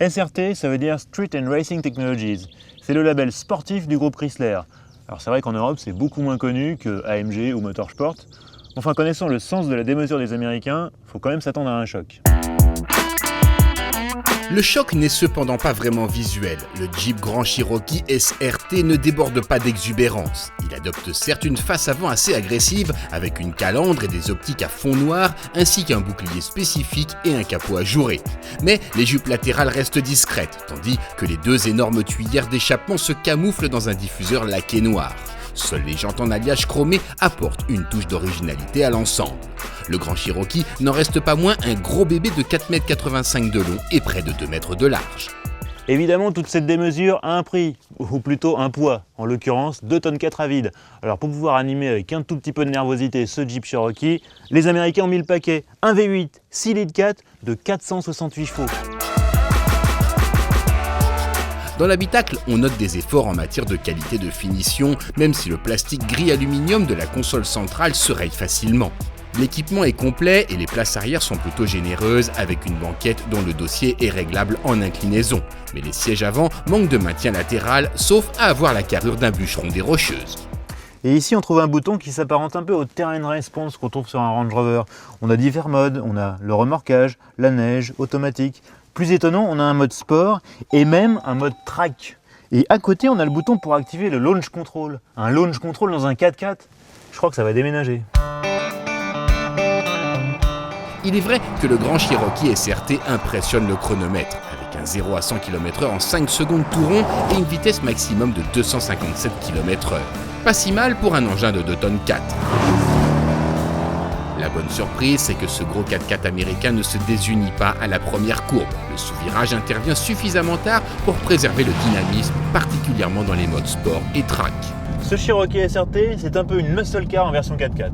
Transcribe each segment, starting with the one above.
SRT, ça veut dire Street and Racing Technologies. C'est le label sportif du groupe Chrysler. Alors c'est vrai qu'en Europe, c'est beaucoup moins connu que AMG ou Motorsport. Enfin, connaissant le sens de la démesure des Américains, faut quand même s'attendre à un choc. Le choc n'est cependant pas vraiment visuel. Le Jeep Grand Cherokee SRT ne déborde pas d'exubérance. Il adopte certes une face avant assez agressive, avec une calandre et des optiques à fond noir, ainsi qu'un bouclier spécifique et un capot ajouré. Mais les jupes latérales restent discrètes, tandis que les deux énormes tuyères d'échappement se camouflent dans un diffuseur laqué noir. Seules les jantes en alliage chromé apportent une touche d'originalité à l'ensemble. Le Grand Cherokee n'en reste pas moins un gros bébé de 4,85 m de long et près de 2 m de large. Évidemment, toute cette démesure a un prix, ou plutôt un poids, en l'occurrence 2,4 tonnes à vide. Alors pour pouvoir animer avec un tout petit peu de nervosité ce Jeep Cherokee, les Américains ont mis le paquet. Un V8 6 litres 4 de 468 chevaux. Dans l'habitacle, on note des efforts en matière de qualité de finition, même si le plastique gris aluminium de la console centrale se raye facilement. L'équipement est complet et les places arrière sont plutôt généreuses avec une banquette dont le dossier est réglable en inclinaison. Mais les sièges avant manquent de maintien latéral, sauf à avoir la carrure d'un bûcheron des Rocheuses. Et ici on trouve un bouton qui s'apparente un peu au terrain response qu'on trouve sur un Range Rover. On a divers modes, on a le remorquage, la neige, automatique. Plus étonnant, on a un mode sport et même un mode track. Et à côté, on a le bouton pour activer le launch control. Un launch control dans un 4x4, je crois que ça va déménager. Il est vrai que le Grand Cherokee SRT impressionne le chronomètre, avec un 0 à 100 km/h en 5 secondes tout rond et une vitesse maximum de 257 km/h. Pas si mal pour un engin de 2,4 tonnes. La bonne surprise, c'est que ce gros 4x4 américain ne se désunit pas à la première courbe. Le sous-virage intervient suffisamment tard pour préserver le dynamisme, particulièrement dans les modes sport et track. Ce Cherokee SRT, c'est un peu une muscle car en version 4x4.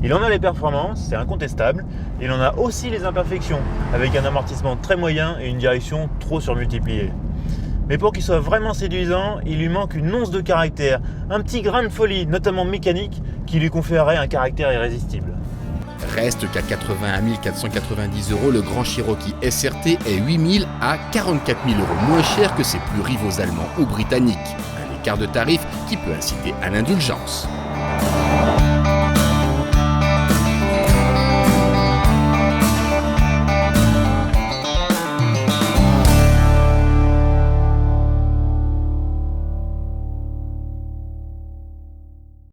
Il en a les performances, c'est incontestable. Il en a aussi les imperfections, avec un amortissement très moyen et une direction trop surmultipliée. Mais pour qu'il soit vraiment séduisant, il lui manque une once de caractère, un petit grain de folie, notamment mécanique, qui lui conférerait un caractère irrésistible. Reste qu'à 81 490 €, le Grand Cherokee SRT est 8 000 à 44 000 € moins cher que ses plus rivaux allemands ou britanniques. Un écart de tarif qui peut inciter à l'indulgence.